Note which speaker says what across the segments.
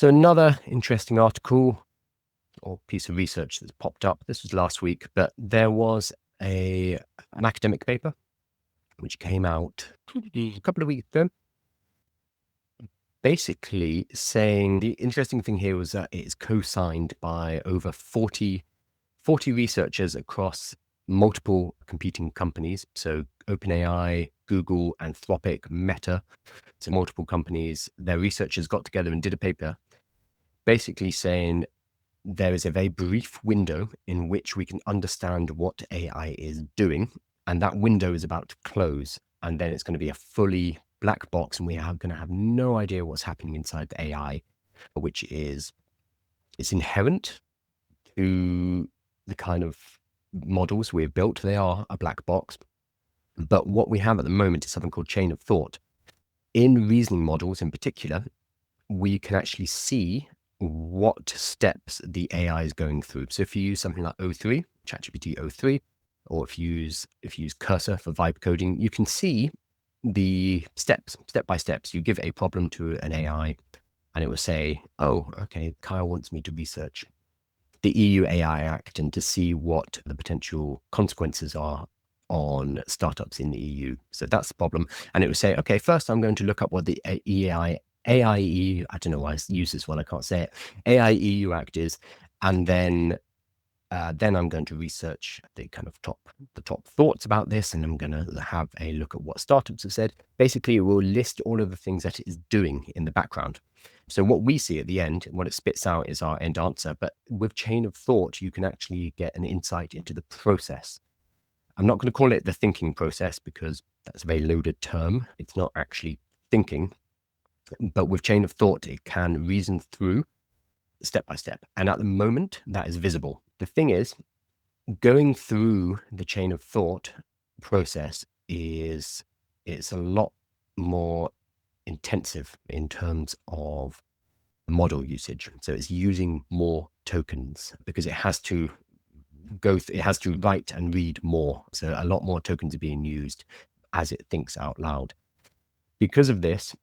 Speaker 1: So another interesting article or piece of research that's popped up. This was last week, but there was an academic paper which came out a couple of weeks ago, basically saying the interesting thing here was that it is co-signed by over 40 researchers across multiple competing companies. So OpenAI, Google, Anthropic, Meta, so multiple companies. Their researchers got together and did a paper basically saying there is a very brief window in which we can understand what AI is doing, and that window is about to close, and then it's going to be a fully black box, and we are going to have no idea what's happening inside the AI, which is it's inherent to the kind of models we've built. They are a black box, but what we have at the moment is something called chain of thought. In reasoning models in particular, we can actually see what steps the AI is going through. So if you use something like O3, ChatGPT O3, or if you use Cursor for vibe coding, you can see the step by steps. You give a problem to an AI and it will say, oh, okay, Kyle wants me to research the EU AI Act and to see what the potential consequences are on startups in the EU. So that's the problem. And it will say, okay, first I'm going to look up what the AIEU, I don't know why I use this one, I can't say it, AIEU Act is, and then I'm going to research the kind of top thoughts about this, and I'm going to have a look at what startups have said. Basically, it will list all of the things that it is doing in the background. So what we see at the end, what it spits out is our end answer. But with chain of thought, you can actually get an insight into the process. I'm not going to call it the thinking process because that's a very loaded term. It's not actually thinking. But with chain of thought, it can reason through step by step. And at the moment, that is visible. The thing is, going through the chain of thought process it's a lot more intensive in terms of model usage. So it's using more tokens because it has to it has to write and read more. So a lot more tokens are being used as it thinks out loud. Because of this,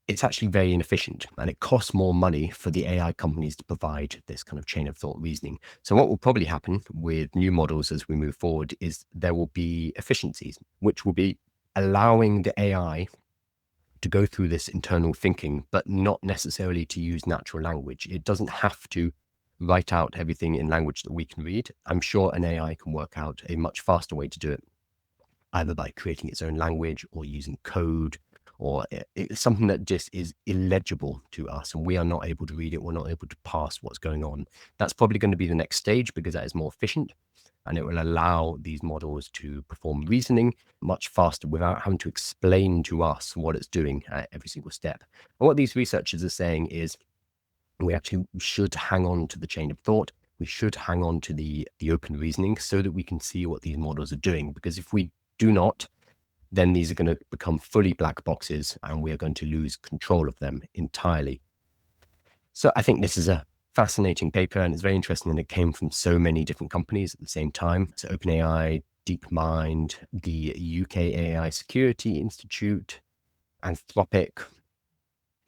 Speaker 1: it's actually very inefficient and it costs more money for the AI companies to provide this kind of chain of thought reasoning. So what will probably happen with new models as we move forward is there will be efficiencies, which will be allowing the AI to go through this internal thinking, but not necessarily to use natural language. It doesn't have to write out everything in language that we can read. I'm sure an AI can work out a much faster way to do it, either by creating its own language or using code, or it's something that just is illegible to us and we are not able to read it. We're not able to pass what's going on. That's probably going to be the next stage because that is more efficient and it will allow these models to perform reasoning much faster without having to explain to us what it's doing at every single step. And what these researchers are saying is we actually should hang on to the chain of thought. We should hang on to the open reasoning so that we can see what these models are doing. Because if we do not, then these are going to become fully black boxes and we are going to lose control of them entirely. So I think this is a fascinating paper and it's very interesting that it came from so many different companies at the same time. So OpenAI, DeepMind, the UK AI Security Institute, Anthropic,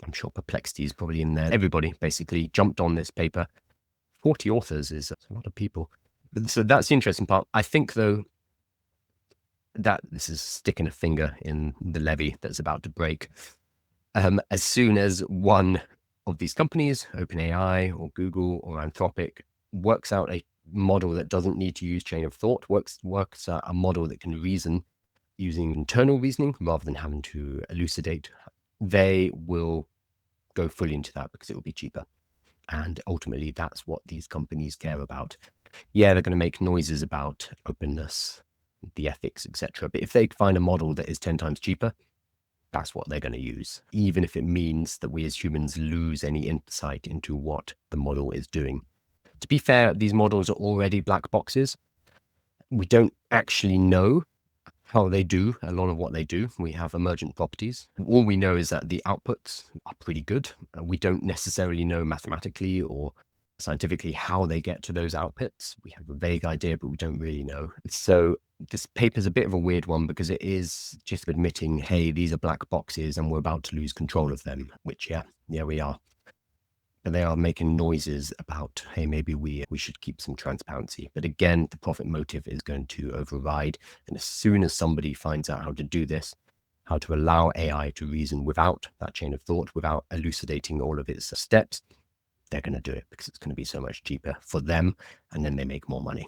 Speaker 1: I'm sure Perplexity is probably in there. Everybody basically jumped on this paper. 40 authors is a lot of people. So that's the interesting part. I think, though, that this is sticking a finger in the levee that's about to break. As soon as one of these companies, OpenAI or Google or Anthropic, works out a model that doesn't need to use chain of thought, works out a model that can reason using internal reasoning rather than having to elucidate, they will go fully into that because it will be cheaper. And ultimately, that's what these companies care about. Yeah, they're going to make noises about openness, the ethics, etc. But if they find a model that is 10 times cheaper, that's what they're going to use, even if it means that we as humans lose any insight into what the model is doing. To be fair, these models are already black boxes. We don't actually know how they do a lot of what they do. We have emergent properties. All we know is that the outputs are pretty good. We don't necessarily know mathematically or scientifically how they get to those outputs. We have a vague idea, but we don't really know. So this paper is a bit of a weird one because it is just admitting, hey, these are black boxes and we're about to lose control of them, which, yeah, we are. but they are making noises about, hey, maybe we should keep some transparency. But again, the profit motive is going to override. And as soon as somebody finds out how to do this, how to allow AI to reason without that chain of thought, without elucidating all of its steps, they're going to do it because it's going to be so much cheaper for them, and then they make more money.